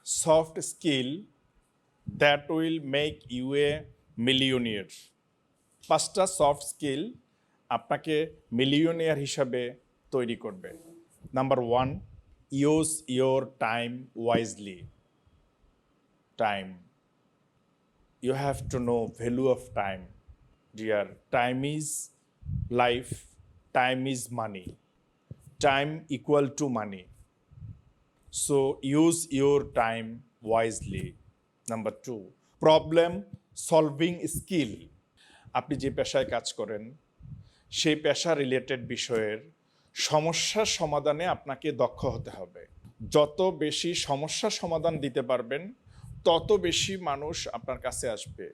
soft skill that will make you a millionaire. 5টা soft skill আপনাকে millionaire হিসাবে তৈরি করবে। Number 1, use your time wisely. Time, you have to know value of time. Dear, time is life, time is money, time equal to money. So use your time wisely. Number 2, problem solving skill. আপনি যে পেশায় কাজ করেন সেই পেশা related বিষয়ের সমস্যার সমাধানে আপনাকে দক্ষ হতে হবে। যত বেশি সমস্যার সমাধান দিতে পারবেন তত বেশি মানুষ আপনার কাছে আসবে।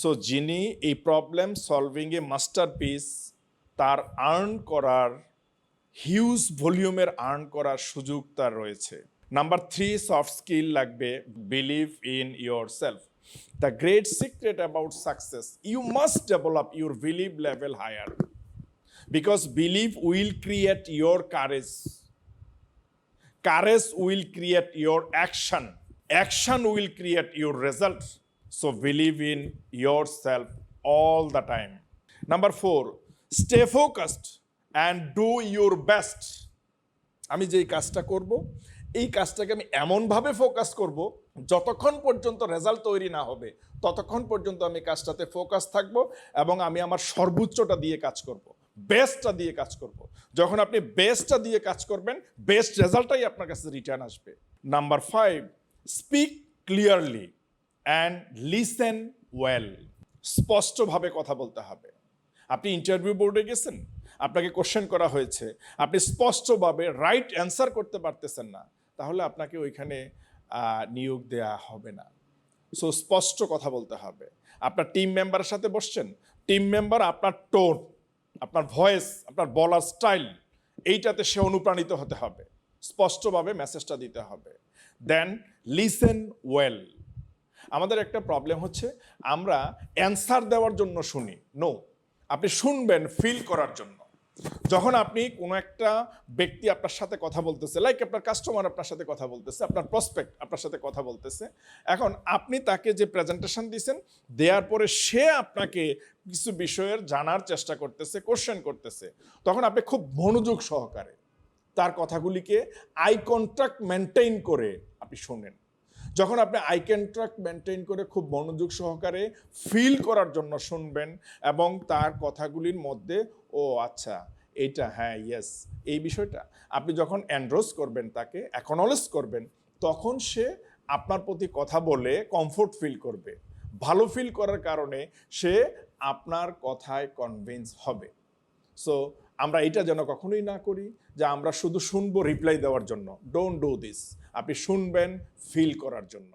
সো যিনি এই প্রবলেম সলভিংয়ে মাস্টারপিস, তার আর্ন করার হিউজ ভলিউমের আর্ন করার সুযোগ তার রয়েছে। নাম্বার 3, সফট স্কিল লাগবে believe in yourself. The great secret about success, you must develop your believe level higher, because believe will create your courage, courage will create your action, action will create your result. So believe in yourself all the time. Number 4, stay focused and do your best. আমি যেই কাজটা করব এই কাজটাকে আমি এমনভাবে focus করব যতক্ষণ পর্যন্ত রেজাল্ট তৈরি না হবে ততক্ষণ পর্যন্ত আমি কাজটাতে ফোকাস থাকব এবং আমি আমার সর্বোচ্চটা দিয়ে কাজ করব, বেস্টটা দিয়ে কাজ করব। যখন আপনি বেস্টটা দিয়ে কাজ করবেন বেস্ট রেজাল্টটাই আপনার কাছে রিটার্ন আসবে। Number 5, speak clearly and listen well. স্পষ্টভাবে কথা বলতে হবে। আপনি ইন্টারভিউ বোর্ডে গেছেন, আপনাকে কোশ্চেন করা হয়েছে, আপনি স্পষ্টভাবে রাইট অ্যান্সার করতে পারতেছেন না, তাহলে আপনাকে ওইখানে নিয়োগ দেয়া হবে না। সো স্পষ্ট কথা বলতে হবে। আপনার টিম মেম্বারের সাথে বসছেন, টিম মেম্বার আপনার টোন, আপনার ভয়েস, আপনার বলার স্টাইল, এইটাতে সে অনুপ্রাণিত হতে হবে, স্পষ্টভাবে মেসেজটা দিতে হবে। দেন লিসেন ওয়েল। আমাদের একটা প্রবলেম হচ্ছে আমরা অ্যান্সার দেওয়ার জন্য শুনি। নো, আপনি শুনবেন ফিল করার জন্য। যখন আপনি কোনো একটা ব্যক্তি আপনার সাথে কথা বলতেছে, লাইক আপনার কাস্টমার আপনার সাথে কথা বলতেছে, আপনার প্রসপেক্ট আপনার সাথে কথা বলতেছে, এখন আপনি তাকে যে প্রেজেন্টেশন দিয়েছেন দেওয়ার পরে সে আপনাকে কিছু বিষয়ের জানার চেষ্টা করতেছে, কোশ্চেন করতেছে, তখন আপনি খুব মনোযোগ সহকারে তার কথাগুলিকে আই কন্ট্যাক্ট মেনটেইন করে আপনি শোনেন। যখন আপনি আই কন্ট্যাক্ট মেনটেইন করে খুব মনোযোগ সহকারে ফিল করার জন্য শুনবেন এবং তার কথাগুলির মধ্যে ও আচ্ছা এইটা, হ্যাঁ ইয়েস, এই বিষয়টা আপনি যখন এন্ডোর্স করবেন, তাকে অ্যাকনলেজ করবেন, তখন সে আপনার প্রতি কথা বলে কমফোর্ট ফিল করবে। ভালো ফিল করার কারণে সে আপনার কথায় কনভিন্স হবে। সো আমরা এটা যেন কখনোই না করি যে আমরা শুধু শুনবো রিপ্লাই দেওয়ার জন্য। Don't do this. আপনি শুনবেন ফিল করার জন্য।